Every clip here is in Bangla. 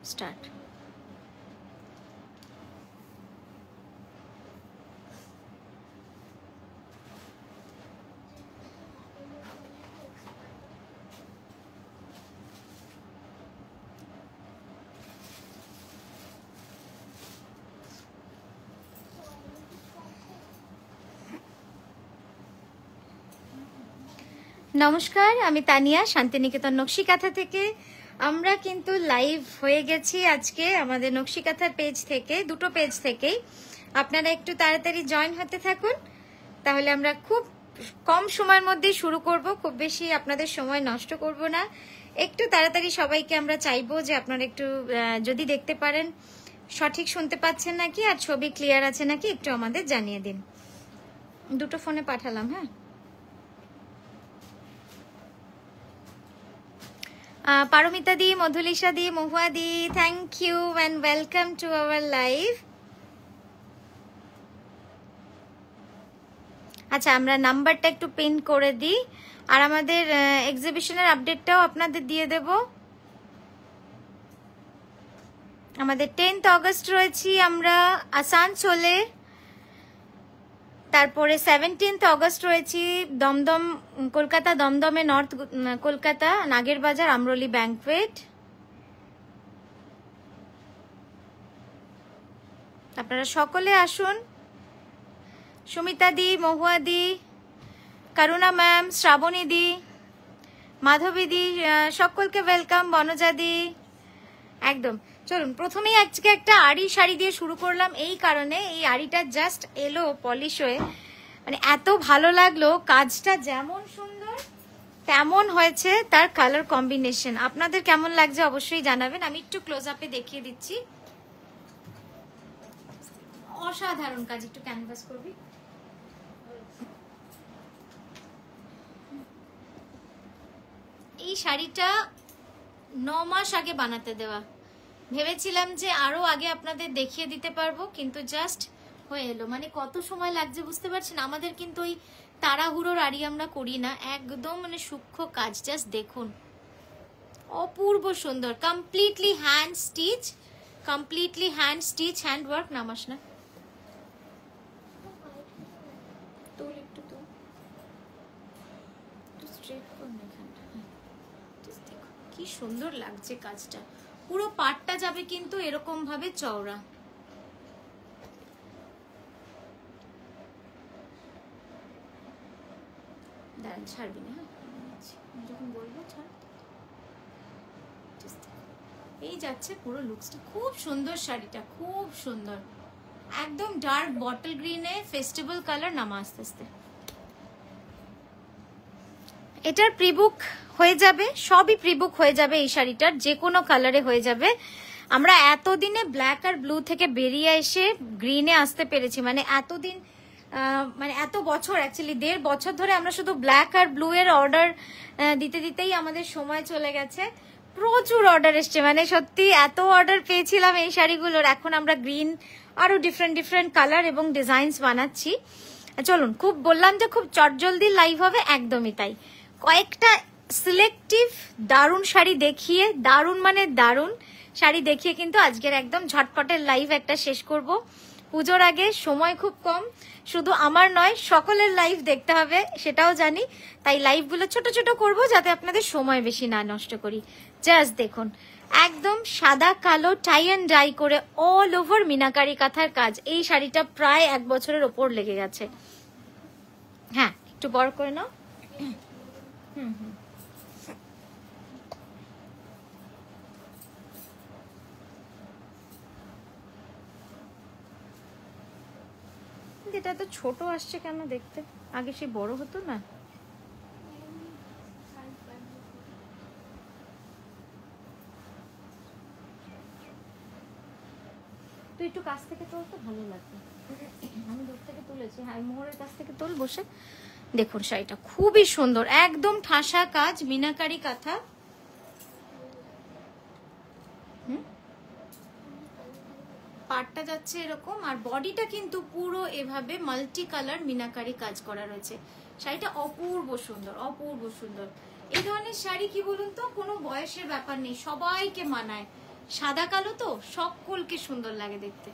স্টার্ট। নমস্কার, আমি তানিয়া, শান্তিনিকেতন নকশিকাঁথা থেকে। আমরা কিন্তু লাইভ হয়ে গেছি আজকে আমাদের নকশিকাঁথার পেজ থেকে, দুটো পেজ থেকেই। আপনারা একটু তাড়াতাড়ি জয়েন হতে থাকুন, তাহলে আমরা খুব কম সময়ের মধ্যেই শুরু করব। খুব বেশি আপনাদের সময় নষ্ট করব না। একটু তাড়াতাড়ি সবাইকে আমরা চাইবো যে আপনারা একটু যদি দেখতে পারেন সঠিক শুনতে পাচ্ছেন নাকি আর ছবি ক্লিয়ার আছে নাকি একটু আমাদের জানিয়ে দিন। দুটো ফোনে পাঠালাম। হ্যাঁ, Paramita di, Madhulisa di, Mahua di, thank you and welcome to our live. আচ্ছা, আমরা নাম্বারটা একটু পিন করে দিই আর আমাদের এক্সিবিশনের আপডেটটাও আপনাদের দিয়ে দেব। আমাদের 10th অগস্ট রয়েছি আমরা আসানসোলে, তারপরে 17th অগস্ট রয়েছি দমদম, কলকাতা দমদমে, নর্থ কলকাতা, নাগের বাজার, আমরলি ব্যাংকুয়েট। আপনারা সকলে আসুন। সুমিতা দি, মহুয়া দি, করুণা ম্যাম, শ্রাবণী দি, মাধবী দি, সকলকে ওয়েলকাম। বনজা দি, একদম। চলুন, প্রথমেই আজকে একটা আড়ি শাড়ি দিয়ে শুরু করলাম এই কারণে, এই আড়িটা জাস্ট এলো পলিশ হয়ে, মানে এত ভালো লাগলো। কাজটা যেমন সুন্দর তেমন হয়েছে তার কালার কম্বিনেশন। আপনাদের কেমন লাগছে অবশ্যই জানাবেন। আমি একটু ক্লোজ আপে দেখিয়ে দিচ্ছি। অসাধারণ কাজ। একটু ক্যানভাস করবি। এই শাড়িটা 9 মাস আগে বানাতে দেওয়া। ভেবেছিলাম যে আরো আগে আপনাদের দেখিয়ে দিতে পারবো, কিন্তু জাস্ট হয়ে এলো। মানে কত সময় লাগছে বুঝতে পারছেন। আমাদের কিন্তু ওই তাড়াহুড়োর আড়ি আমরা করি না, একদম মানে সূক্ষ্ম কাজ। জাস্ট দেখুন, অপূর্ব সুন্দর। Completely hand stitch, completely hand stitch, hand work. নামাস না, তোল একটু, তো স্ট্রেট কর না এখানটা। দেখো কি সুন্দর লাগছে কাজটা। পুরো পাটটা যাবে কিন্তু এরকম ভাবে চওড়া। দাঁড়ান, ছাড়বি না, যখন বলবো ছাড়। এই যাচ্ছে পুরো লুকসটা। খুব সুন্দর শাড়িটা, খুব সুন্দর। একদম ডার্ক বটল গ্রিনে ফেস্টিভ্যাল কালার। নামা আস্তে আস্তে। এটার প্রিবুক হয়ে যাবে, সবই প্রিবুক হয়ে যাবে এই শাড়িটার, যে কোনো কালারে হয়ে যাবে। আমরা এতদিনে ব্ল্যাক আর ব্লু থেকে বেরিয়ে এসে গ্রিনে আসতে পেরেছি। মানে এতদিন, মানে এত বছর, অ্যাকচুয়ালি 1.5 বছর ধরে আমরা শুধু ব্ল্যাক আর ব্লু এর অর্ডার দিতে দিতেই আমাদের সময় চলে গেছে। প্রচুর অর্ডার এসছে, মানে সত্যি এত অর্ডার পেয়েছিলাম এই শাড়িগুলোর। এখন আমরা গ্রিন আরো ডিফারেন্ট ডিফারেন্ট কালার এবং ডিজাইনস বানাচ্ছি। চলুন, খুব বললাম যে খুব চটজলদি লাইভ হবে, একদমই তাই। কয়েকটা সিলেক্টিভ দারুণ শাড়ি দেখিয়ে, দারুণ মানে দারুণ শাড়ি দেখিয়ে কিন্তু আজকের একদম ঝটপটের লাইভ একটা শেষ করব। পুজোর আগে সময় খুব কম, শুধু আমার নয় সকলের লাইভ দেখতে হবে সেটাও জানি, তাই লাইভগুলো ছোট ছোট করব যাতে আপনাদের সময় বেশি না নষ্ট করি। জাস্ট দেখুন, একদম সাদা কালো টাই অ্যান্ড ডাই করে অল ওভার মিনাকারি কাঁথার কাজ। এই শাড়িটা প্রায় 1 বছরের ওপর লেগে গেছে। হ্যাঁ, একটু বড় করে নাও। এটা তো ছোট আসছে কেন দেখতে? আগে সে বড় হতো না? তুই একটু কাছ থেকে তোল তো ভালো লাগবে। আমি দূর থেকে তুলেছি। হ্যাঁ, মোহরের কাছ থেকে তোল বসে। দেখুন শাড়িটা খুবই সুন্দর, একদম ঠাসা কাজ, মিনাকারি কাঁথা। পাটটা যাচ্ছে এরকম, আর বডিটা কিন্তু পুরো এভাবে মাল্টি কালার মিনাকারি কাজ করা রয়েছে। শাড়িটা অপূর্ব সুন্দর, অপূর্ব সুন্দর। এই ধরনের শাড়ি কি বলুন তো, কোনো বয়সের ব্যাপার নেই, সবাইকে মানায়। সাদা কালো তো সকলকে সুন্দর লাগে দেখতে,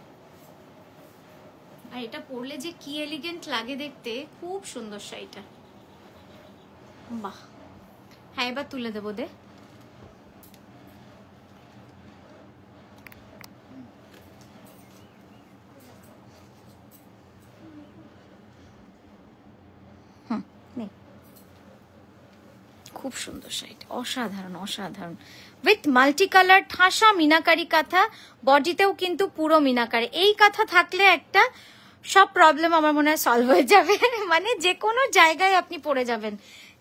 আর এটা পরলে যে কি এলিগেন্ট লাগে দেখতে, খুব সুন্দর শাড়িটা। বাহ, হ্যাঁ এবার তুলে দেবো দে। খুব সুন্দর শাড়িটা, অসাধারণ অসাধারণ, উইথ মাল্টি কালার ঠাসা মিনাকারি কাঁথা, বডিতেও কিন্তু পুরো মিনাকারি। এই কাঁথা থাকলে একটা সব প্রবলেম আমার মনে হয় সলভ হয়ে যাবে। মানে যে কোনো জায়গায় আপনি পরে যাবেন,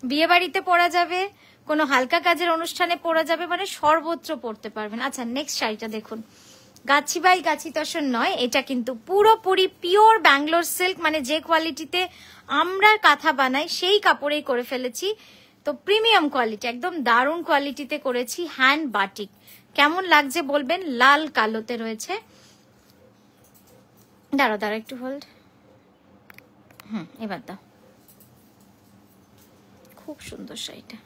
বিয়ে বাড়িতে পরা যাবে, কোনো হালকা কাজের অনুষ্ঠানে পরা যাবে, মানে সর্বত্র পরতে পারবেন। আচ্ছা নেক্সট শাড়িটা দেখুন, গাছি বাই গাছি তসর নয়, এটা কিন্তু পুরোপুরি পিওর ব্যাঙ্গালোর সিল্ক, মানে যে কোয়ালিটিতে আমরা কাঁথা বানাই সেই কাপড়েই করে ফেলেছি। তো প্রিমিয়াম কোয়ালিটি, একদম দারুণ কোয়ালিটিতে করেছি, হ্যান্ড বাটিক। কেমন লাগছে বলবেন, লাল কালোতে রয়েছে। দাঁড়া দাঁড়া একটু হোল্ড, এবার দাও। খুব সুন্দর শাড়িটা,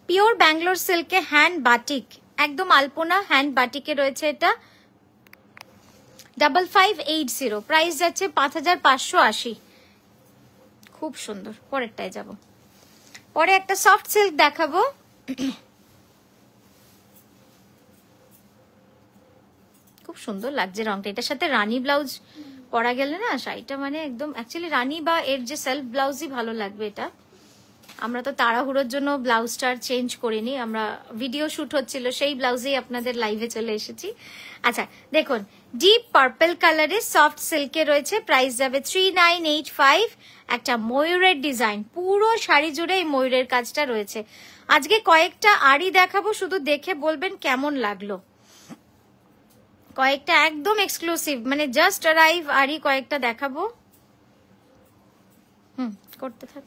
পিওর ব্যাঙ্গালোর সিল্কে হ্যান্ড বাটিক, একদম আলপনা হ্যান্ড বাটিকে রয়েছে। এটা 5580, প্রাইস যাচ্ছে 5580। খুব সুন্দর। পরেরটায় যাব, পরে একটা সফট সিল্ক দেখাবো। খুব সুন্দর লাগছে রংটা, এটার সাথে রানী ব্লাউজ পরা গেলে না শাড়িটা মানে একদম, অ্যাকচুয়ালি রানী বা এর যে সেলফ ব্লাউজই ভালো লাগবে। এটা আমরা তো তাড়াহুড়োর জন্য ব্লাউজটার চেঞ্জ করিনি, আমরা ভিডিও শুট হচ্ছিল সেই ব্লাউজেই আপনাদের লাইভে চলে এসেছি। আচ্ছা দেখুন, ডিপ পার্পল কালারে সফট সিল্কে রয়েছে, প্রাইস যাবে 3985। একটা ময়ূরের ডিজাইন, পুরো শাড়ি জুড়ে এই ময়ূরের কাজটা রয়েছে। আজকে কয়েকটা আড়ি দেখাবো, শুধু দেখে বলবেন কেমন লাগলো। কয়েকটা একদম এক্সক্লুসিভ, মানে জাস্ট অ্যারাইভ আড়ি কয়েকটা দেখাবো। করতে থাক।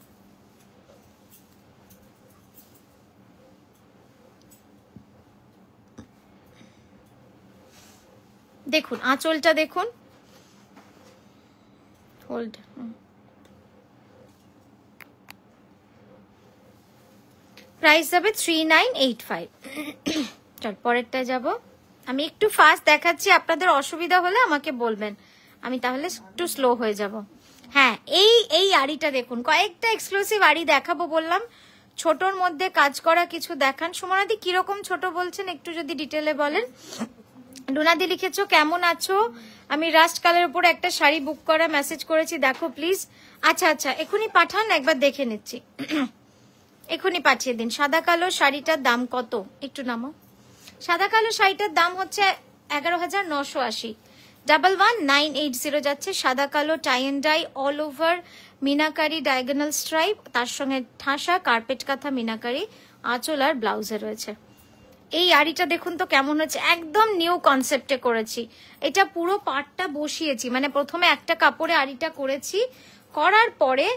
দেখুন আঁচলটা দেখুন, হোল্ড, প্রাইস যাবে 3985। চল পরেরটা যাব, আমি একটু ফাস্ট দেখাচ্ছি, আপনাদের অসুবিধা হলে আমাকে বলবেন, আমি তাহলে একটু স্লো হয়ে যাব। হ্যাঁ এই আড়িটা দেখুন, কয়েকটা এক্সক্লুসিভ আড়ি দেখাবো বললাম, ছোটর মধ্যে কাজ করা কিছু দেখান। সুমনাদি কিরকম ছোট বলছেন একটু যদি ডিটেলে বলেন। ডোনাদি লিখেছো কেমন আছো, আমি রাস্ট কালার উপর একটা শাড়ি বুক করা মেসেজ করেছি, দেখো প্লিজ। আচ্ছা আচ্ছা এখনই পাঠান, একবার দেখে নিচ্ছি, এখনই পাঠিয়ে দিন। সাদা কালো শাড়িটার দাম কত, একটু নামো। সাদা কালো শাড়িটার দাম হচ্ছে 11,980, 11980 যাচ্ছে। সাদা কালো tie and dye all over meenakari diagonal stripe, তার সঙ্গে ঠাসা কার্পেট কাঁথা মিনাকারি আঁচল আর ব্লাউজে রয়েছে। এই আড়িটা দেখুন তো কেমন হচ্ছে, একদম নিউ কনসেপ্টে করেছি। এটা পুরো পাটটা বসিয়েছি, মানে প্রথমে একটা কাপড়ে আড়িটা করেছি, করার পরে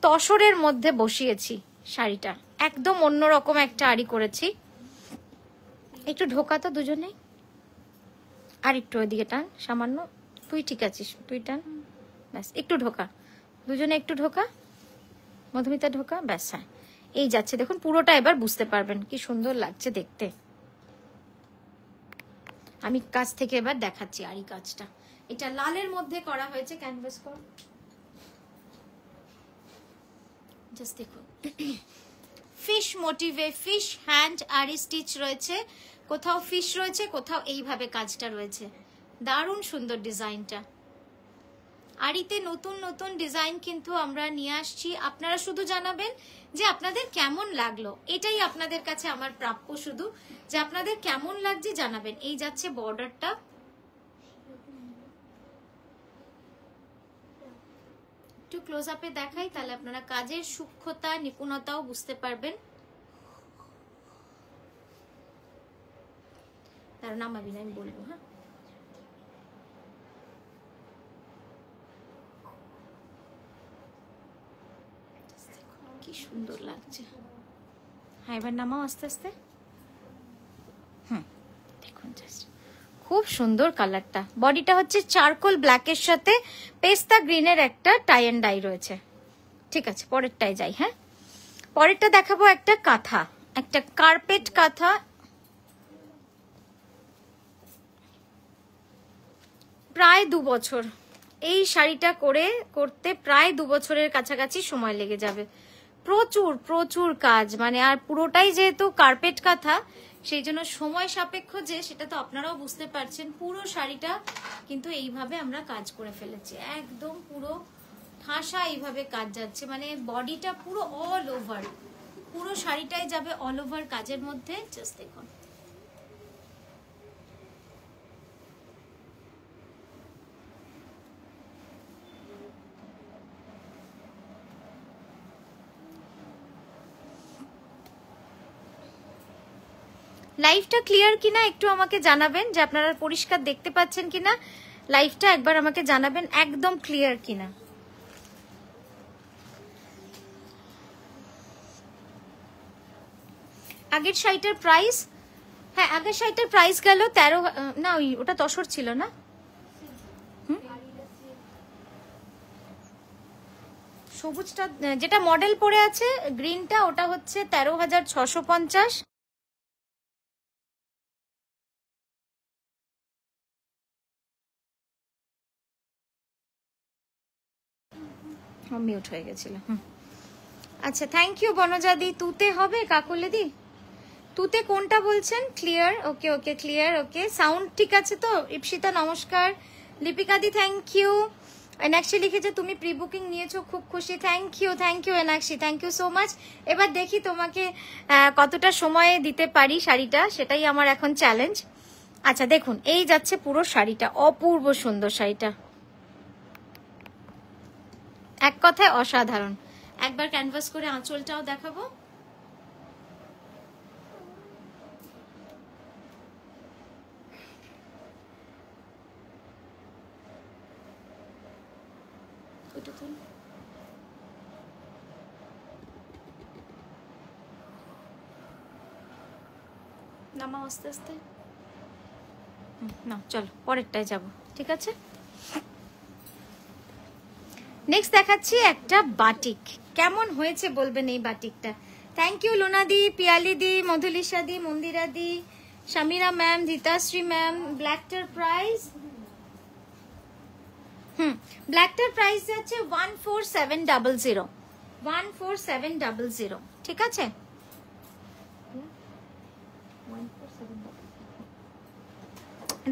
তসরের মধ্যে বসিয়েছি শাড়িটা, একদম অন্যরকম একটা আড়ি করেছি। একটু ঢোকা তো দুজনেই, আর একটু ওইদিকে টান সামান্য, তুই ঠিক আছিস, তুই টান, ব্যাস একটু ঢোকা, দুজনে একটু ঢোকা, মধুমিতা ঢোকা, ব্যাস। হ্যাঁ এই যাচ্ছে দেখুন, পুরোটা এবার বুঝতে পারবেন কি সুন্দর লাগছে দেখতে। আমি কাছ থেকে এবার দেখাচ্ছি আড়ি কাজটা, এটা লালের মধ্যে করা হয়েছে, ক্যানভাস কর, জাস্ট দেখুন। ফিশ মোটিভে, ফিশ হ্যান্ড আড়ি স্টিচ রয়েছে, কোথাও ফিশ রয়েছে, কোথাও এইভাবে কাজটা রয়েছে, দারুণ সুন্দর ডিজাইনটা। আড়িতে নতুন নতুন ডিজাইন কিন্তু আমরা নিয়ে আসছি, আপনারা শুধু জানাবেন যে আপনাদের কেমন লাগলো, এটাই আপনাদের কাছে আমার প্রাপ্য, শুধু যে আপনাদের কেমন লাগছে জানাবেন। এই যাচ্ছে বর্ডারটা, একটু ক্লোজ আপে দেখাই, তাহলে আপনারা কাজের সূক্ষ্মতা নিপুণতাও বুঝতে পারবেন। তার নাম আমি বলবো। হ্যাঁ কি সুন্দর লাগছে। হ্যাঁ এবার নামাও আস্তে আস্তে। দেখুন জাস্ট খুব সুন্দর কালারটা। বডিটা হচ্ছে চারকোল ব্ল্যাকের সাথে পেস্তা গ্রিনের একটা টাই এন্ড ডাই রয়েছে। ঠিক আছে পরেরটায় যাই। হ্যাঁ পরেরটা দেখাবো একটা কাঁথা, একটা কার্পেট কাঁথা। প্রায় 2 বছর, এই শাড়িটা করতে প্রায় 2 বছরের কাছাকাছি সময় লেগে যাবে। প্রচুর প্রচুর কাজ, মানে আর পুরোটাই যেহেতু কার্পেট কাঁথা, সেই জন্য সময় সাপেক্ষ যে সেটা তো আপনারাও বুঝতে পারছেন। পুরো শাড়িটা কিন্তু এইভাবে আমরা কাজ করে ফেলেছি, একদম পুরো ঠাসা এইভাবে কাজ যাচ্ছে, মানে বডিটা পুরো অল ওভার, পুরো শাড়িটাই যাবে অল ওভার কাজের মধ্যে। জাস্ট দেখুন, লাইভটা ক্লিয়ার কিনা একটু আমাকে জানাবেন, যে আপনারা পরিষ্কার দেখতে পাচ্ছেন কিনা, লাইভটা একবার আমাকে জানাবেন একদম ক্লিয়ার কিনা। আগের শাড়িটার প্রাইস, হ্যাঁ আগের শাড়িটার প্রাইস গেল 13, না ওটা তসর ছিল না, সবুজটা যেটা মডেল পরে আছে গ্রিনটা, ওটা হচ্ছে 13,650। মিউট হয়ে গেছিল। আচ্ছা থ্যাংক ইউ বনজাদি। তুতে হবে কাকুলিদি? তুতে কোনটা বলছেন? ক্লিয়ার, ওকে ওকে ক্লিয়ার, ওকে সাউন্ড ঠিক আছে তো? ইপসিতা নমস্কার, লিপিকাদি থ্যাংক ইউ, এনাক্ষী লিখেছে তুমি প্রি বুকিং নিয়েছো, খুব খুশি, thank you Enakshi, thank you so much. এবার দেখি তোমাকে কতটা সময় দিতে পারি শাড়িটা, সেটাই আমার এখন চ্যালেঞ্জ। আচ্ছা দেখুন, এই যাচ্ছে পুরো শাড়িটা, অপূর্ব সুন্দর শাড়িটা, এক কথায় অসাধারণ। একবার ক্যানভাস করে আঁচলটাও দেখাবো। নামা আস্তে আস্তে, না চলো পরেরটায় যাব, ঠিক আছে। নেক্সট দেখাচ্ছি একটা বাটিক, কেমন হয়েছে বলবেন এই বাটিকটা। থ্যাংক ইউ লুনাদি, পিয়ালিদি, মধুলিসাদি, মন্দিরাদি, শামিরা ম্যাম, জিতাশ্রী ম্যাম। ব্ল্যাকটার প্রাইস, ব্ল্যাকটার প্রাইস যাচ্ছে 14700, 14700, ঠিক আছে।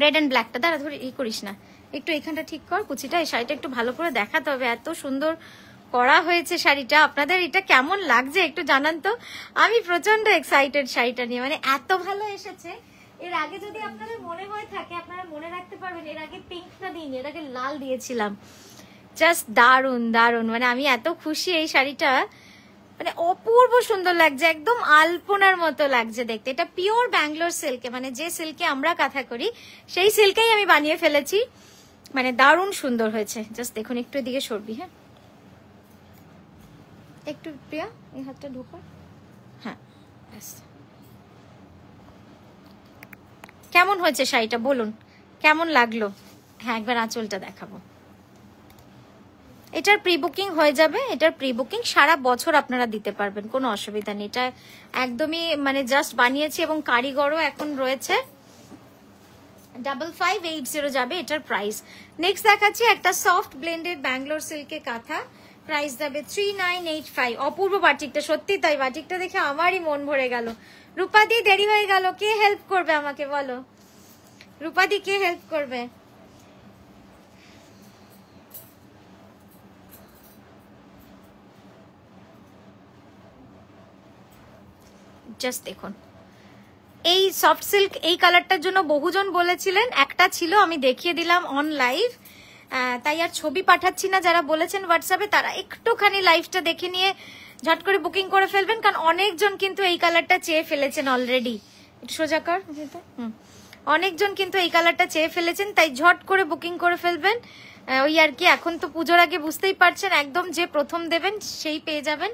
রেড এন্ড ব্ল্যাকটা দাঁড়া ধরে ই করিস না, একটু এখানটা ঠিক কর কুচিটা, এই শাড়িটা একটু ভালো করে দেখাতে হবে, এত সুন্দর করা হয়েছে শাড়িটা। আপনাদের এটা কেমন লাগছে একটু জানান তো, আমি প্রচন্ড এক্সাইটেড শাড়িটা নিয়ে, মানে এত ভালো এসেছে। এর আগে যদি আপনাদের মনে হয় থাকে, আপনারা মনে রাখতে পারবেন, এর আগে পিঙ্কটা দিইনি, এর আগে লাল দিয়েছিলাম। জাস্ট দারুন দারুন, মানে আমি এত খুশি এই শাড়িটা, মানে অপূর্ব সুন্দর লাগছে, একদম আলপনার মতো লাগছে দেখতে। এটা পিওর ব্যাঙ্গালোর সিল্কে, মানে যে সিল্কে আমরা কাঁথা করি সেই সিল্কেই আমি বানিয়ে ফেলেছি, মানে দারুণ সুন্দর হয়েছে। জাস্ট দেখুন, একটু এদিকে সরবি, হ্যাঁ একটু প্রিয়া এই হাতটা ঢোকা, হ্যাঁ কেমন হয়েছে শাড়িটা বলুন, কেমন লাগলো। হ্যাঁ একবার আঁচলটা দেখাবো। এটার প্রি বুকিং হয়ে যাবে, এটার প্রি বুকিং সারা বছর আপনারা দিতে পারবেন, কোনো অসুবিধা নেই। এটা একদমই মানে জাস্ট বানিয়েছি এবং কারিগরও এখন রয়েছে। 5580 যাবে এটার প্রাইস। নেক্সট দেখাচ্ছি একটা সফট ব্লেন্ডেড ব্যাঙ্গালোর সিল্কে কাঁথা, প্রাইস যাবে 3985। অপূর্ব বাটিকটা, সত্যি তাই, বাটিকটা দেখে আমারই মন ভরে গেল। রূপাদি দেরি হয়ে গেল, কে হেল্প করবে আমাকে বলো, রূপাদি কে হেল্প করবে? জাস্ট দেখুন, এই সফট সিল্ক এই কালারটার জন্য বহুজন বলেছিলেন, একটা ছিল আমি দেখিয়ে দিলাম অন লাইভ, তাই আর ছবি পাঠাচ্ছি না। যারা বলেছেন হোয়াটসঅ্যাপে তারা একটুখানি লাইভটা দেখে নিয়ে ঝট করে বুকিং করে ফেলবেন, কারণ অনেকজন কিন্তু এই কালারটা চেয়ে ফেলেছেন অলরেডি। একটু সোজা কর, অনেকজন কিন্তু এই কালারটা চেয়ে ফেলেছেন, তাই ঝট করে বুকিং করে ফেলবেন। ওই আর কি, এখন তো পুজোর আগে বুঝতেই পারছেন, একদম যে প্রথম দেবেন সেই পেয়ে যাবেন।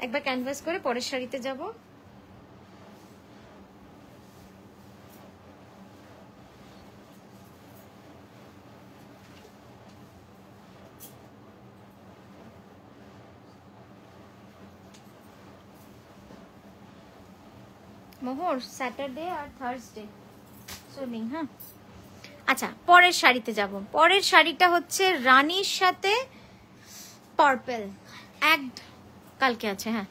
একবার ক্যানভাস করে পরের শাড়িতে যাবো। মোহর স্যাটারডে আর থার্সডে সুইমিং, হ্যাঁ আচ্ছা পরের শাড়িতে যাব। পরের শাড়িটা হচ্ছে রানীর সাথে পার্পল, এক কালকে আছে, হ্যাঁ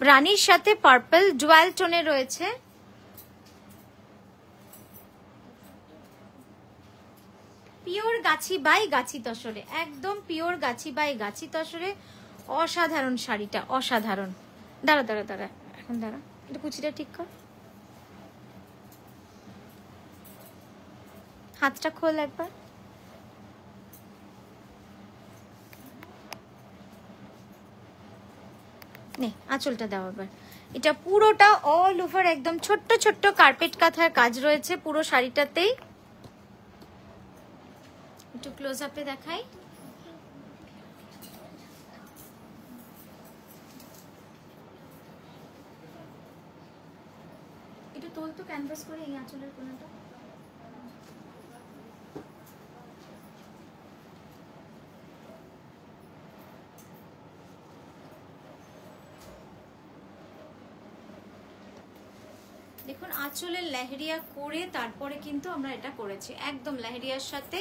রানীর সাথে পার্পল জুয়েল টোনে রয়েছে। পিওর গাছি বাই গাছি তসরে, একদম পিওর গাছি বাই গাছি তসরে। অসাধারণ শাড়িটা, অসাধারণ। দাঁড়া দাঁড়া দাঁড়া, এখন দাঁড়া, এটা কুচিটা ঠিক কর, হাতটা খোল একবার। নে আঁচলটা দাও এবার। এটা পুরোটা অল ওভার একদম ছোট্ট ছোট্ট কার্পেট কাঁথার কাজ রয়েছে পুরো শাড়িটাতেই। একটু ক্লোজ আপে দেখাই। একটু তোল তো ক্যানভাস করে এই আঁচলের কোণাটা। দেখুন আঁচলের লেহেরিয়া করে তারপরে কিন্তু আমরা এটা করেছি, একদম লেহেরিয়ার সাথে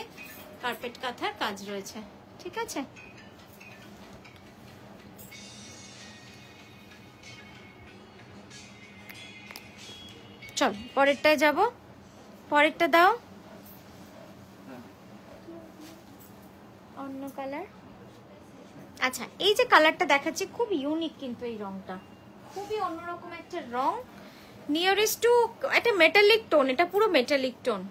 কার্পেট কাঁথার কাজ রয়েছে, ঠিক আছে। চল পরেরটায় যাব, পরেরটা দাও। অন্য কালার, আচ্ছা এই যে কালারটা দেখাচ্ছি খুব ইউনিক, কিন্তু এই রংটা খুবই অন্যরকম একটা রং, নিয়ারেস্ট টু একটা মেটালিক টোন, এটা পুরো মেটালিক টোন।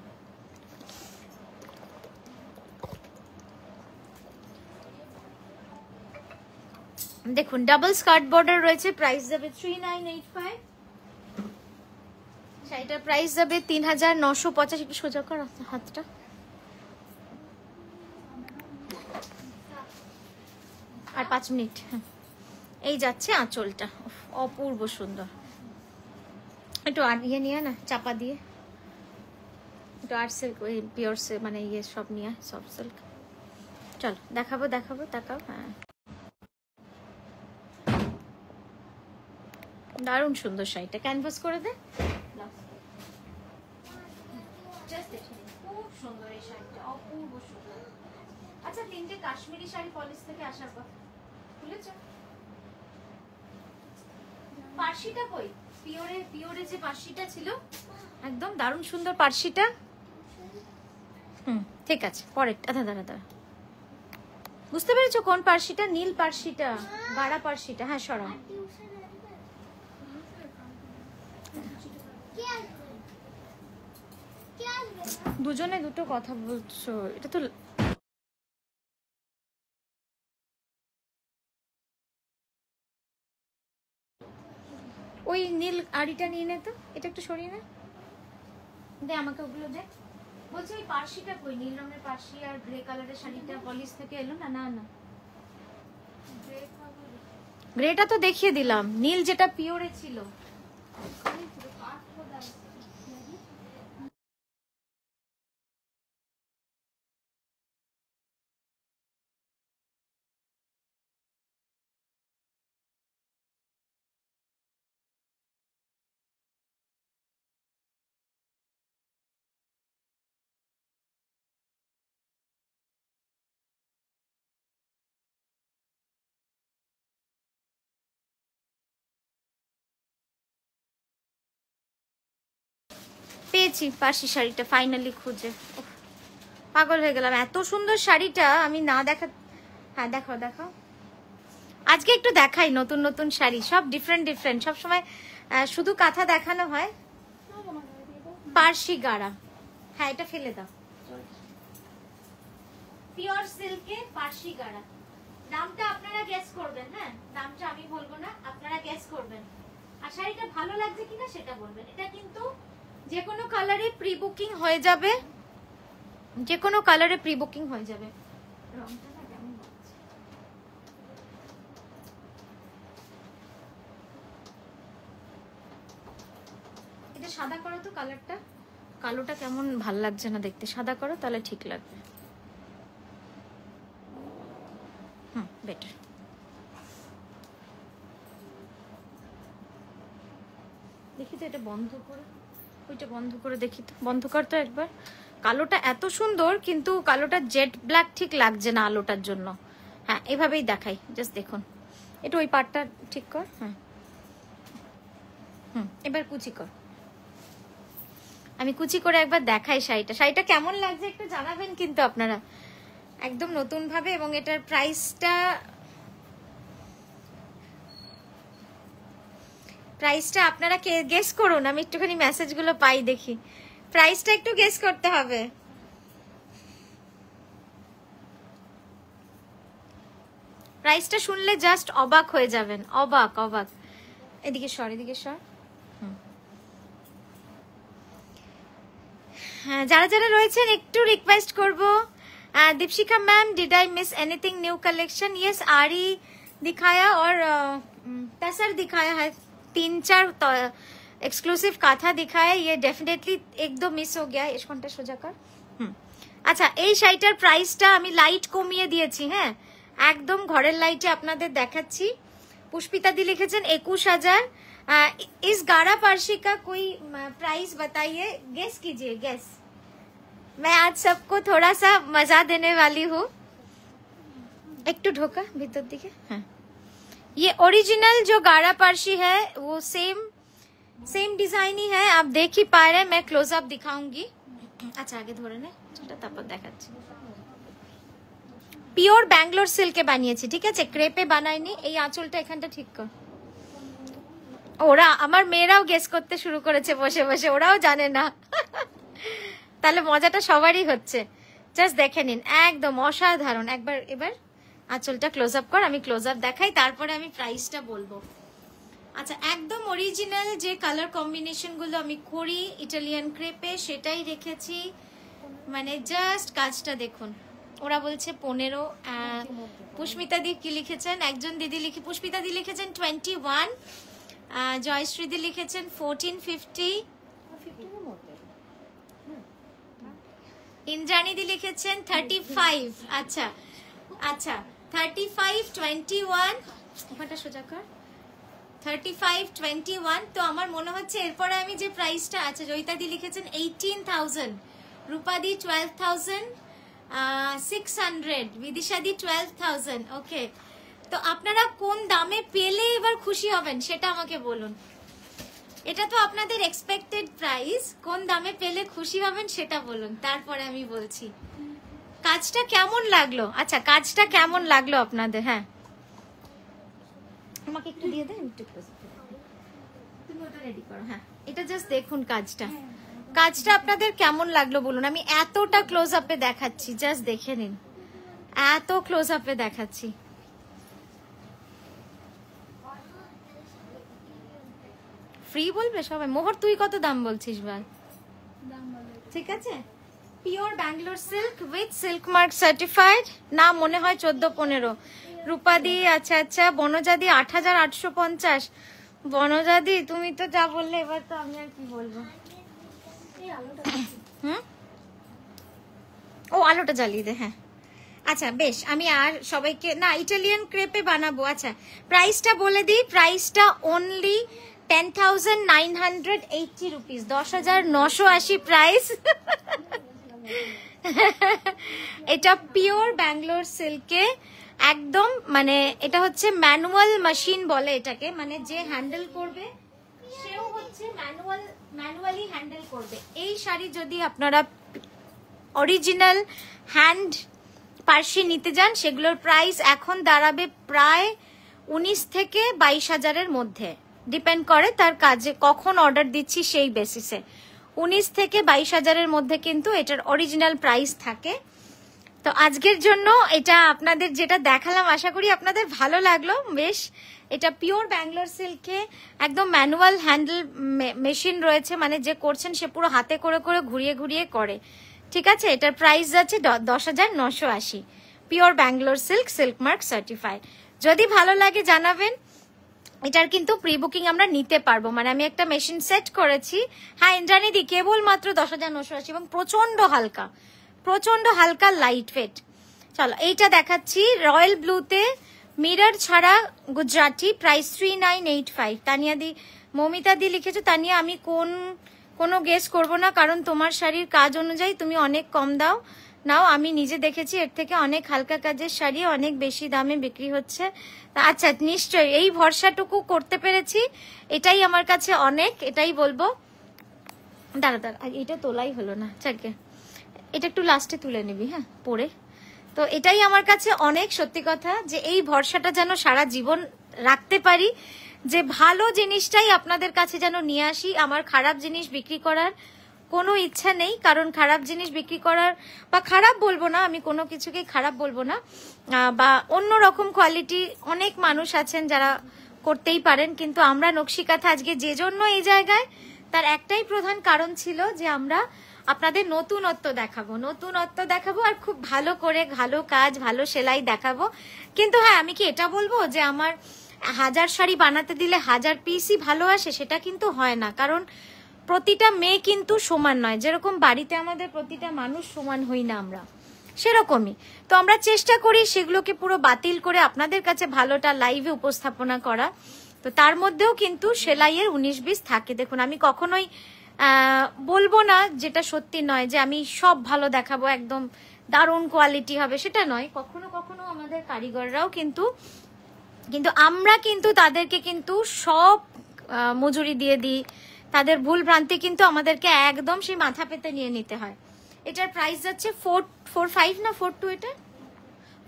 দেখুন ডাবল স্কার্ট বর্ডার রয়েছে, প্রাইস যাবে 3985, শাড়িটার প্রাইস যাবে 3950। একটু সোজা কর হাতটা। আর 5 মিনিট, এই যাচ্ছে আঁচলটা, অপূর্ব সুন্দর। একটু আর ইয়ে নিয়ে না চাপা দিয়ে, একটু আর সিল্ক, ওই পিওর সিল্ক মানে ইয়ে সব নিয়ে, সফট সিল্ক। চলো দেখাবো দেখাবো, তাকাও। হ্যাঁ দারুণ সুন্দর শাড়িটা, ক্যানভাস করে দে। খুব সুন্দর এই শাড়িটা, অপূর্ব সুন্দর। আচ্ছা তিনটে কাশ্মীরি শাড়ি পলিশ থেকে আসার পর খুলেছ, পার্সিটা কই? পিওরে পিওরে যে পার্সিটা ছিল, একদম দারুণ সুন্দর পার্সিটা। ঠিক আছে পরের, দাঁড়া দাঁড়া দাঁড়া, বুঝতে পেরেছো কোন পার্সিটা? নীল পার্সিটা, গাঢ়া পার্সিটা। হ্যাঁ সরা, দুজনে দুটো কথা বলছো, এটা তো ওই নীল আড়িটা নিয়ে নে তো, এটা একটু সরিয়ে নে, দে আমাকে ওগুলো দে। বলছি ওই পার্সিটা কই? নীল রঙের পার্সি আর গ্রে কালারের শাড়িটা পলিশ থেকে এলো না? না না গ্রেটা তো দেখিয়ে দিলাম, নীল যেটা পিওরে ছিল। পেয়েছি পার্সি শাড়িটা ফাইনালি খুঁজে, পাগল হয়ে গেলাম, এত সুন্দর শাড়িটা আমি না দেখা। হ্যাঁ দেখাও দেখাও, আজকে একটু দেখাই নতুন নতুন শাড়ি, সব ডিফারেন্ট ডিফারেন্ট। সবসময় শুধু কাঁথা দেখানো হয়। পার্সি গাড়া, হ্যাঁ এটা ফেলে দাও। পিওর সিল্কে পার্সি গাড়া, দামটা আপনারা গেস করবেন। হ্যাঁ দামটা আমি বলবো না, আপনারা গেস করবেন, আর শাড়িটা ভালো লাগছে কিনা সেটা বলবেন। এটা কিন্তু যে কোনো কালারে প্রি বুকিং হয়ে যাবে, যে কোনো কালারে প্রি বুকিং হয়ে যাবে। রংটা না কেমন লাগছে, এটা সাদা করো তো কালারটা, কালোটা কেমন ভাল লাগছে না দেখতে, সাদা করো তাহলে ঠিক লাগবে। বেটার। দেখি তো এটা বন্ধ করে, ওইটা বন্ধ করে দেখি তো, বন্ধ কর তো একবার, কালোটা এত সুন্দর, কিন্তু কালোটা জেট ব্ল্যাক ঠিক লাগছে না আলোটার জন্য। হ্যাঁ, এভাবেই দেখাই, জাস্ট দেখুন। একটু ওই পার্টটা ঠিক কর। হ্যাঁ, এবার কুচি কর। আমি কুচি করে একবার দেখাই শাড়িটা কেমন লাগছে একটু জানাবেন কিন্তু আপনারা, একদম নতুন ভাবে। এবং এটার প্রাইসটা আপনারা গেস করুন, আমি একটুখানি মেসেজগুলো পাই দেখি। প্রাইসটা একটু গেস করতে হবে। প্রাইসটা শুনলে জাস্ট অবাক হয়ে যাবেন, অবাক। এদিকে সর। হ্যাঁ, যারা রয়েছেন একটু রিকোয়েস্ট করব। Deepshikha ma'am, did I miss anything new collection? Yes, आरी दिखाया और तसर दिखाया है, 3-4 एक्सक्लूसिव काथा दिखाया। ये डेफिनेटली 1-2 मिस हो गया। इस घंटा सोजा कर। আচ্ছা, এই শাড়িটার প্রাইসটা আমি লাইট কমিয়ে দিয়েছি। হ্যাঁ, একদম ঘরের লাইটে আপনাদের দেখাচ্ছি। পুষ্পিতা দি লিখেছেন 21,000। इस गाढ़ा पारसी का कोई प्राइस बताइए, गेस कीजिए, गेस। मैं आज सबको थोड़ा सा मजा देने वाली हूँ। एक तो ढोका भीतर दिखे। हाँ, ये ओरिजिनल जो गाढ़ा पारसी है वो सेम डिजाइन ही है, आप देख ही पा रहे हैं। मैं क्लोजअप दिखाऊंगी। अच्छा, आगे धोरे ने তারপর দেখাচ্ছি। পিওর ব্যাঙ্গালোর সিল্কে বানিয়েছি, ঠিক আছে, ক্রেপে বানাইনি। এই আঁচলটা এখানটা ঠিক কর। ওরা আমার মেয়েরাও গেস করতে শুরু করেছে বসে বসে, ওরাও জানে না। তাহলে মজাটা সবারই হচ্ছে। জাস্ট দেখে নিন, একদম অসাধারণ। এবার আঁচলটা ক্লোজ আপ কর, আমি ক্লোজ আপ দেখাই, তারপরে আমি প্রাইসটা বলবো। আচ্ছা, একদম অরিজিনাল যে কালার কম্বিনেশন গুলো আমি করি ইটালিয়ান ক্রেপে, সেটাই রেখেছি। মানে জাস্ট কাজটা দেখুন। ওরা বলছে 15। পুষ্পিতা দি কি লিখেছেন? একজন দিদি পুষ্পিতা দি লিখেছেন 21। জয়শ্রী দি লিখেছেন 1450। ইন্দ্রাণী দি লিখেছেন 35। আচ্ছা 35, 21। ওখানটা সোজা কর। 35, 21। তো আমার মনে হচ্ছে এরপরে আমি যে প্রাইসটা আছে, জয়িতা দি লিখেছেন 18,000, রূপাদি 12,600, বিদিশাদি 12,000। ওকে, তো আপনারা কোন দামে পেলে এবার খুশি হবেন সেটা আমাকে বলুন। এটা তো আপনাদের এক্সপেক্টেড প্রাইস, কোন দামে পেলে খুশি হবেন সেটা বলুন, তারপরে আমি বলছি কাজটা কেমন লাগলো। আচ্ছা, কাজটা কেমন লাগলো আপনাদের? হ্যাঁ, আমাকে একটু দিয়ে দেন, একটু তুমি ওটা রেডি করো। হ্যাঁ, এটা জাস্ট দেখুন কাজটা আপনাদের কেমন লাগলো বলুন। আমি এতটা ক্লোজ আপে দেখাচ্ছি, জাস্ট দেখে নিন, এত ক্লোজ আপে দেখাচ্ছি। ফ্রি বলবে সবাই। মোহর, তুই কত দাম বলছিস বল? ঠিক আছে, pure Bangalore silk with silk mark certified. না, মনে হয় 14-15। রূপাদি, আচ্ছা, বনজাদি 8,850। বনজাদি তুমি তো যা বললে, এবার তো আমি আর কি বলবো। ও, আলোটা জ্বালিয়ে দে। হ্যাঁ, আচ্ছা বেশ, আমি আর সবাইকে না ইটালিয়ান ক্রেপে বানাবো। আচ্ছা, প্রাইসটা বলে দিই। প্রাইসটা অনলি 10,980 রুপিস, 10,980 প্রাইস। এটা পিওর ব্যাঙ্গালোর সিল্কে একদম, মানে এটা হচ্ছে ম্যানুয়াল মেশিন বলে এটাকে, মানে যে হ্যান্ডেল করবে সেও হচ্ছে ম্যানুয়ালি হ্যান্ডেল করবে। এই শাড়ি যদি আপনারা অরিজিনাল হ্যান্ড পার্সি নিতে যান, সেগুলোর প্রাইস এখন দাঁড়াবে প্রায় 19 থেকে 22,000-এর মধ্যে। ডিপেন্ড করে তার কাজে কখন অর্ডার দিচ্ছি সেই বেসিসে। 19 থেকে 22,000-এর মধ্যে কিন্তু এটার অরিজিনাল প্রাইস থাকে। তো আজকের জন্য এটা আপনাদের যেটা দেখালাম, আশা করি আপনাদের ভালো লাগলো। বেশ, এটা পিওর ব্যাঙ্গালোর সিল্কে একদম ম্যানুয়াল হ্যান্ডেল মেশিন রয়েছে, মানে যে করছেন সে পুরো হাতে করে করে ঘুরিয়ে ঘুরিয়ে করে। ঠিক আছে, এটার প্রাইস আছে 10,980। Pure Bangalore silk, silk mark certified. যদি ভালো লাগে জানাবেন। এটার কিন্তু প্রি বুকিং আমরা নিতে পারবো, মানে আমি একটা মেশিন সেট করেছি। হ্যাঁ ইন্দ্রাণীদি, কেবলমাত্র 10,980 এবং প্রচন্ড হালকা লাইট ওয়েট। চলো এইটা দেখাচ্ছি, রয়্যাল ব্লুতে মিরর ছাড়া গুজরাটি, প্রাইস 3,985। তানিয়া দি, মমিতা দি লিখেছো। তানিয়া, আমি কোন কোনো গেস করবো না, কারণ তোমার শাড়ির কাজ অনুযায়ী তুমি অনেক কম দাও নাও। আমি নিজে দেখেছি এর থেকে অনেক হালকা কাজের শাড়ি অনেক বেশি দামে বিক্রি হচ্ছে। আচ্ছা নিশ্চয়ই, এই ভরসাটুকু করতে পেরেছি, এটাই আমার কাছে অনেক, এটাই বলবো। দাঁড়া দাঁড়া, এটা তোলাই হলো না, চাকে এটা একটু লাস্টে তুলে নিবি, হ্যাঁ পরে। তো এটাই আমার কাছে অনেক, সত্যি কথা, যে এই ভরসাটা যেন সারা জীবন রাখতে পারি, যে ভালো জিনিসটাই আপনাদের কাছে যেন নিয়ে আসি। আমার খারাপ জিনিস বিক্রি করার কোনো ইচ্ছা নেই, কারণ খারাপ জিনিস বিক্রি করার, বা খারাপ বলবো না, আমি কোনো কিছুকে খারাপ বলবো না, বা অন্য রকম কোয়ালিটি অনেক মানুষ আছেন যারা করতেই পারেন, কিন্তু আমরা নকশিকাঁথা আজকে যে জন্য এই জায়গায়, তার একটাই প্রধান কারণ ছিল যে আমরা আপনাদের নতুনত্ব দেখাবো আর খুব ভালো করে ভালো কাজ ভালো সেলাই দেখাবো। কিন্তু হ্যাঁ, আমি কি এটা বলবো যে আমার 1000 শাড়ি বানাতে দিলে 1000 পিসই ভালো আসে? সেটা কিন্তু হয় না, কারণ প্রতিটা মেয়ে কিন্তু সমান নয়। যেরকম বাড়িতে আমাদের প্রতিটা মানুষ সমান হই না আমরা, সেরকমই তো আমরা চেষ্টা করি সেগুলোকে পুরো বাতিল করে আপনাদের কাছে ভালোটা লাইভে উপস্থাপনা করা। তো তার মধ্যেও কিন্তু সেলাইয়ের 19-20 থাকে। দেখুন, আমি কখনোই বলবো না যেটা সত্যি নয়, যে আমি সব ভালো দেখাবো, একদম দারুণ কোয়ালিটি হবে, সেটা নয়। কখনো কখনো আমাদের কারিগররাও কিন্তু আমরা কিন্তু তাদেরকে কিন্তু সব মজুরি দিয়ে দিই, তাদের ভুল ভ্রান্তি কিন্তু আমাদেরকে একদম সেই মাথা পেতে নিয়ে নিতে হয়। এটার প্রাইস যাচ্ছে 445 না 42, এটা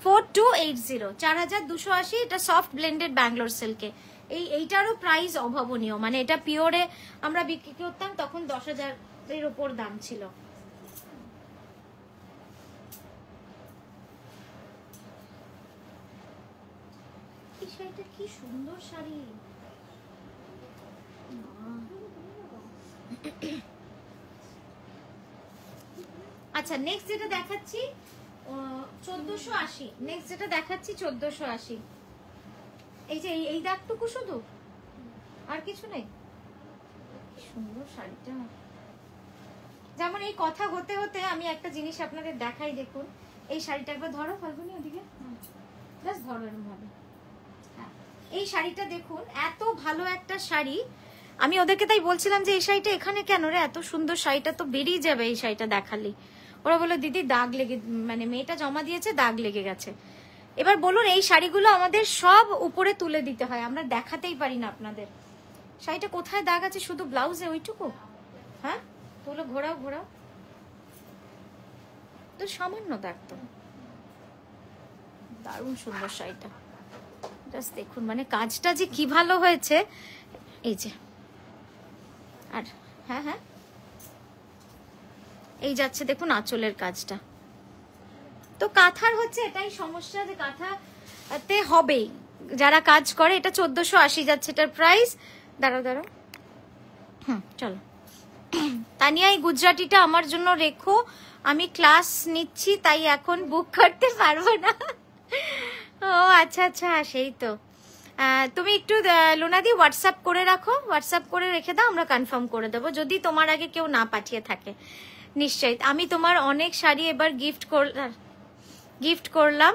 4280, 4280। এটা সফট ব্লেন্ডেড ব্যাঙ্গালোর সিল্কে। এইটারও প্রাইস অভাবনীয়, মানে এটা পিওরে আমরা বিক্রি করতাম তখন 10,000-এর উপর দাম ছিল। এই শাড়িটা কি সুন্দর শাড়ি। আচ্ছা নেক্সট যেটা দেখাচ্ছি 1480, নেক্সট যেটা দেখাচ্ছি 1480। এই যে এই দাগটুকু শুধু, আর কিছু নেই। সুন্দর শাড়িটা। যেমন এই কথা হতে হতে আমি একটা জিনিস আপনাদের দেখাই, দেখুন এই শাড়িটা একবার ধরো ফাল্গুনি, ওদিকে জাস্ট ধরো এরকম ভাবে। হ্যাঁ, এই শাড়িটা দেখুন, এত ভালো একটা শাড়ি। আমি ওদেরকে তাই বলছিলাম যে এই শাড়িটা এখানে কেন রে, এত সুন্দর শাড়িটা তো বেরিয়ে যাবে এই শাড়িটা দেখালি। ওরা বললো দিদি দাগ লেগে, মানে মেয়েটা জমা দিয়েছে, দাগ লেগে গেছে। এবার বলুন, এই শাড়িগুলো আমাদের সব উপরে তুলে দিতে হয়, আমরা দেখাতেই পারি না আপনাদের। শাড়িটা কোথায় দাগ আছে? শুধু ব্লাউজে ওইটুকু। হ্যাঁ তোলো, ঘোরাও ঘোরাও, তো সামান্য দাগ তো। দারুণ সুন্দর শাড়িটা, জাস্ট দেখুন, মানে কাজটা যে কি ভালো হয়েছে। এই যে, আর হ্যাঁ হ্যাঁ এই যাচ্ছে দেখুন আঁচলের কাজটা। তো কাঁথার হচ্ছে এটাই সমস্যা, যে কাঁথাতে হবেই যারা কাজ করে। এটা 1480 যাচ্ছে এটার প্রাইস। দাঁড়াও দাঁড়াও, চলো তানিয়া, এই গুজরাটিটা আমার জন্য রেখো, আমি ক্লাস নিচ্ছি তাই এখন বুক করতে পারবো না। ও আচ্ছা আচ্ছা, সেই তো। তুমি একটু লুনাদি হোয়াটসঅ্যাপ করে রাখো, হোয়াটসঅ্যাপ করে রেখে দাও, আমরা কনফার্ম করে দেবো যদি তোমার আগে কেউ না পাঠিয়ে থাকে। নিশ্চয়ই আমি তোমার অনেক শাড়ি এবার গিফট করলাম।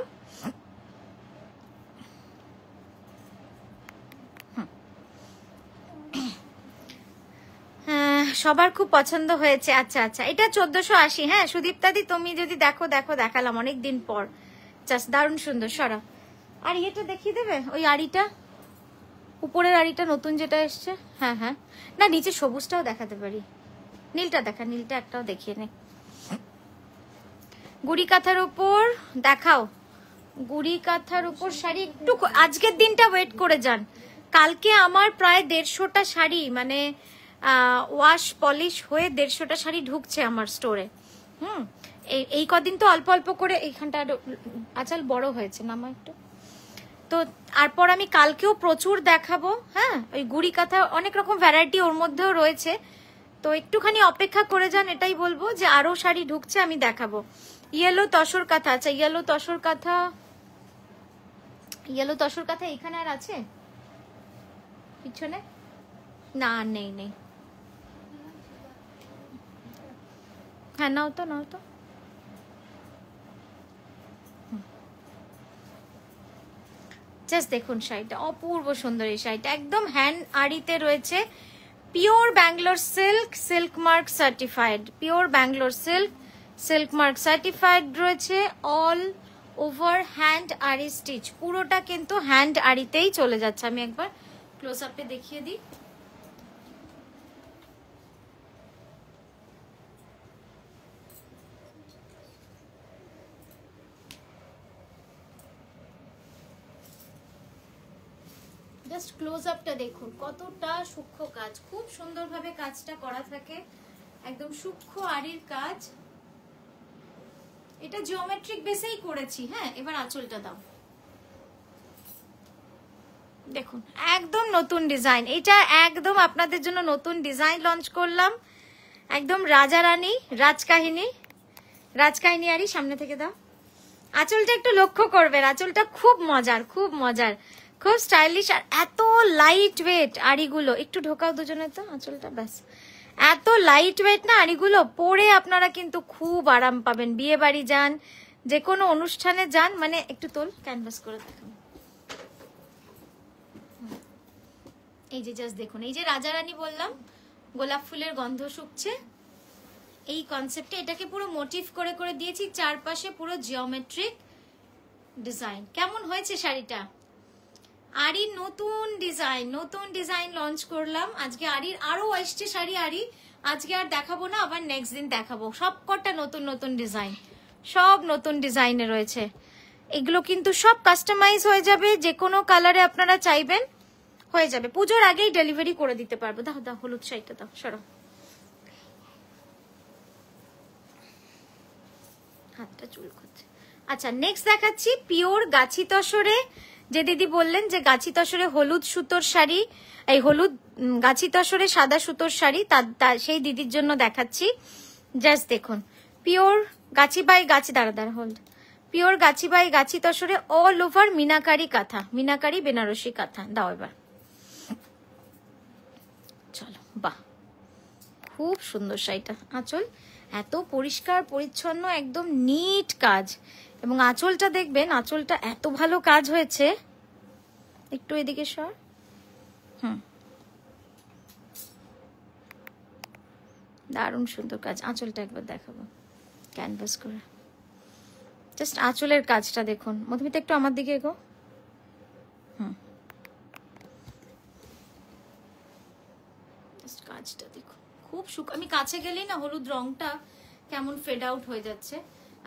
সবার খুব পছন্দ হয়েছে। আচ্ছা আচ্ছা, এটা 1480। হ্যাঁ সুদীপ্তাদি, তুমি যদি দেখো দেখালাম অনেকদিন পর, জাস্ট দারুণ সুন্দর। সরা, আর ইয়েটা দেখিয়ে দেবে, ওই আড়িটা, উপরের আড়িটা নতুন যেটা এসছে। হ্যাঁ হ্যাঁ, না নিচে সবুজটাও দেখাতে পারি, নীলটা দেখা, নীলটা একটাও দেখিয়ে নে। গুড়ি কাঁথার উপর দেখাও, গুড়ি কাঁথার উপর শাড়ি একটু, আজকের দিনটা ওয়েট করে যান। কালকে আমার প্রায় 150টা শাড়ি, মানে ওয়াশ পলিশ হয়ে 150টা শাড়ি ঢুকছে আমার স্টোরে। এই কদিন তো অল্প অল্প করে, এইখানটা আঁচল বড় হয়েছে না আমার একটু। তো তারপর আমি কালকেও প্রচুর দেখাবো। হ্যাঁ, ওই গুড়ি কাঁথা অনেক রকম ভ্যারাইটি ওর মধ্যেও রয়েছে, তো একটুখানি অপেক্ষা করে যান, এটাই বলবো, যে আরো শাড়ি ঢুকছে আমি দেখাবো। ইয়েলো তসর কাঁথা, আচ্ছা ইয়েলো তসর কাঁথা এখানে আর আছে পিছনে? না নেই নেই। হ্যাঁ নাও তো জাস্ট দেখুন শাড়িটা, অপূর্ব সুন্দর এই শাড়িটা, একদম হ্যান্ড আড়িতে রয়েছে, pure Bangalore silk, silk mark certified, pure Bangalore silk, silk mark certified রয়েছে। অল ওভার হ্যান্ড আরি স্টিচ, পুরোটা কিন্তু হ্যান্ড আরিতেই চলে যাচ্ছে। আমি একবার ক্লোজ আপে দেখিয়ে দিই। জাস্ট ক্লোজ আপটা দেখুন, কতটা সূক্ষ্ম কাজ, খুব সুন্দরভাবে কাজটা করা থাকে, একদম সূক্ষ্ম আরির কাজ। এটা জিওমেট্রিক বেসেই করেছি। হ্যাঁ, এবার আঁচলটা দাও, দেখুন একদম নতুন ডিজাইন। এটা একদম আপনাদের জন্য নতুন ডিজাইন লঞ্চ করলাম, একদম রাজা রানী, রাজকাহিনী, রাজকাহিনী আরি। সামনে থেকে দাও, আঁচলটা একটু লক্ষ্য করবেন, আঁচলটা খুব মজার, খুব মজার, খুব স্টাইলিশ, আর এত লাইট ওয়েট আড়িগুলো। একটু ঢোকাও দুজনে তো আঁচলটা, ব্যাস। এত লাইট ওয়েট না আড়িগুলো, পরে আপনারা কিন্তু খুব আরাম পাবেন। বিয়ে বাড়ি যান, যে কোনো অনুষ্ঠানে যান, মানে একটু তোল, ক্যানভাস করে দেখান। এই যে জাস্ট দেখুন, এই যে রাজা রানী বললাম, গোলাপ ফুলের গন্ধ শুকছে, এই কনসেপ্টে এটাকে পুরো মোটিভ করে করে দিয়েছি, চারপাশে পুরো জিওমেট্রিক ডিজাইন। কেমন হয়েছে শাড়িটা? আরির নতুন ডিজাইন লঞ্চ করলাম আজকে। আরির আরো আসছে শাড়ি আরি, আজকে আর দেখাবো না, আবার নেক্সট দিন দেখাবো। সব কটা নতুন নতুন ডিজাইন, সব নতুন ডিজাইনে রয়েছে। এগুলো কিন্তু সব কাস্টমাইজ হয়ে যাবে, যে কোনো কালারে আপনারা চাইবেন হয়ে যাবে। পুজোর আগেই ডেলিভারি করে দিতে পারবো। দাও দাও, হলুদ শাড়িটা দাও, সরো, হাতটা চুল করছে। আচ্ছা, নেক্সট দেখাচ্ছি পিওর গাছি তসরে। যে দিদি বললেন যে গাছি তসরে হলুদ সুতোর শাড়ি, এই হলুদ গাছি তসরে সাদা সুতোর শাড়ি, তার সেই দিদির জন্য দেখাচ্ছি। জাস্ট দেখুন, পিওর গাছি বাই গাছি, দাঁড়া hold, pure Gachhi by Gachhi তসরে all over meenakari কাঁথা, মিনাকারি বেনারসি কাঁথা। দাও এবার, চলো, বাহ খুব সুন্দর শাড়িটা। আঁচল এত পরিষ্কার পরিচ্ছন্ন, একদম নিট কাজ, এবং আঁচলটা দেখবেন, আঁচলটা এত ভালো কাজ হয়েছে। একটু এদিকে সর, দারুণ সুন্দর কাজ। আঁচলটা একবার দেখাবো ক্যানভাস করে, জাস্ট আঁচলের কাজটা দেখুন। মধুমিতা একটু আমার দিকে এগো, কাজটা দেখুন, খুব আমি কাছে গেলেই না হলুদ রংটা কেমন ফেড আউট হয়ে যাচ্ছে।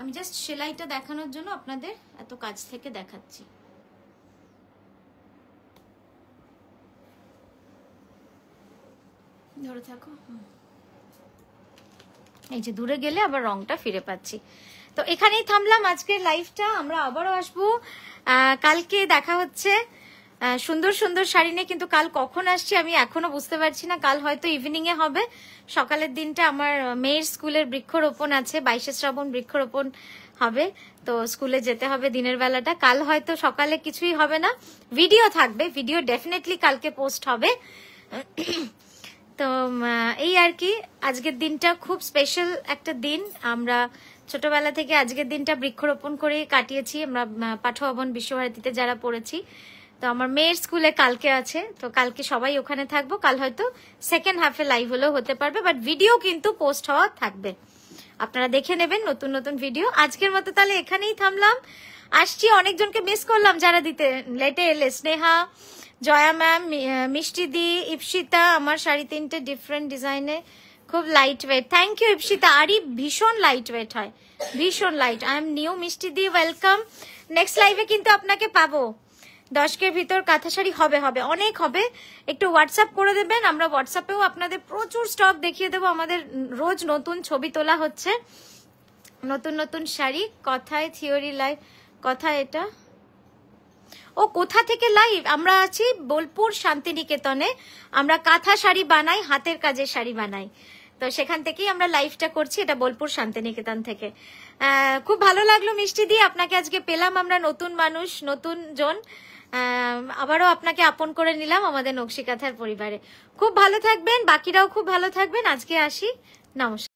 আমি জাস্ট সেলাইটা দেখানোর জন্য আপনাদের এত কাছ থেকে দেখাচ্ছি। ধরে থাকো, এই যে দূরে গেলে আবার রংটা ফিরে পাচ্ছি। তো এখানেই থামলাম আজকের লাইভটা, আমরা আবারও আসবো কালকে, দেখা হচ্ছে সুন্দর সুন্দর শাড়ি নিয়ে। কিন্তু কাল কখন আসছি আমি এখনো বুঝতে পারছি না। কাল হয়তো ইভিনিং এ হবে, সকালের দিনটা আমার মেয়ের স্কুলের বৃক্ষরোপণ আছে, 22শে শ্রাবণ বৃক্ষরোপণ হবে, তো স্কুলে যেতে হবে দিনের বেলাটা। কাল হয়তো সকালে কিছুই হবে না, ভিডিও থাকবে, ভিডিও ডেফিনেটলি কালকে পোস্ট হবে। তো এই আর কি, আজকের দিনটা খুব স্পেশাল একটা দিন। আমরা ছোটবেলা থেকে আজকের দিনটা বৃক্ষরোপণ করে কাটিয়েছি আমরা পাঠভবন বিশ্বভারতীতে যারা পড়েছি। তো আমার মেয়ের স্কুলে কালকে আছে, তো কালকে সবাই ওখানে থাকবো। কাল হয়তো সেকেন্ড হাফে লাইভ হলেও হতে পারবে, বাট ভিডিও কিন্তু পোস্ট হওয়া থাকবে, আপনারা দেখে নেবেন নতুন নতুন ভিডিও। আজকের মতো তাহলে এখানেই থামলাম, আসছি। অনেকজনকে মিস করলাম যারা দিতে লেটে এলে, স্নেহা, জয়া ম্যাম, মিষ্টি দি, ইপসিতা। আমার শাড়ি তিনটে ডিফারেন্ট ডিজাইনে, খুব light weight. Thank you Ipsita. আরই ভীষণ লাইট ওয়েট হয়, ভীষণ লাইট। আই এম নিউ মিষ্টি দি, ওয়েলকাম। নেক্সট লাইভে কিন্তু আপনাকে পাবো। 10 ভিতর কাঁথা শাড়ি হবে, অনেক হবে। একটু হোয়াটসঅ্যাপ করে দেবেন, আমরা হোয়াটসঅ্যাপেও আপনাদের প্রচুর স্টক দেখিয়ে দেবো। আমাদের রোজ নতুন ছবি তোলা হচ্ছে, নতুন নতুন শাড়ি। কথায় থিওরি লাইভ, কথায় এটা ও কোথা থেকে লাইভ? আমরা আছি বোলপুর শান্তিনিকেতনে, আমরা কাঁথা শাড়ি বানাই, হাতের কাজের শাড়ি বানাই, তো সেখান থেকেই আমরা লাইভটা করছি। এটা বোলপুর শান্তিনিকেতন থেকে। খুব ভালো লাগলো মিষ্টি দিয়ে, আপনাকে আজকে পেলাম আমরা, নতুন মানুষ, নতুন জন। আবারও আপনাকে আপন করে নিলাম আমাদের নকশি কাঁথার পরিবারে। খুব ভালো থাকবেন, বাকিরাও খুব ভালো থাকবেন। আজকে আসি, নমস্কার।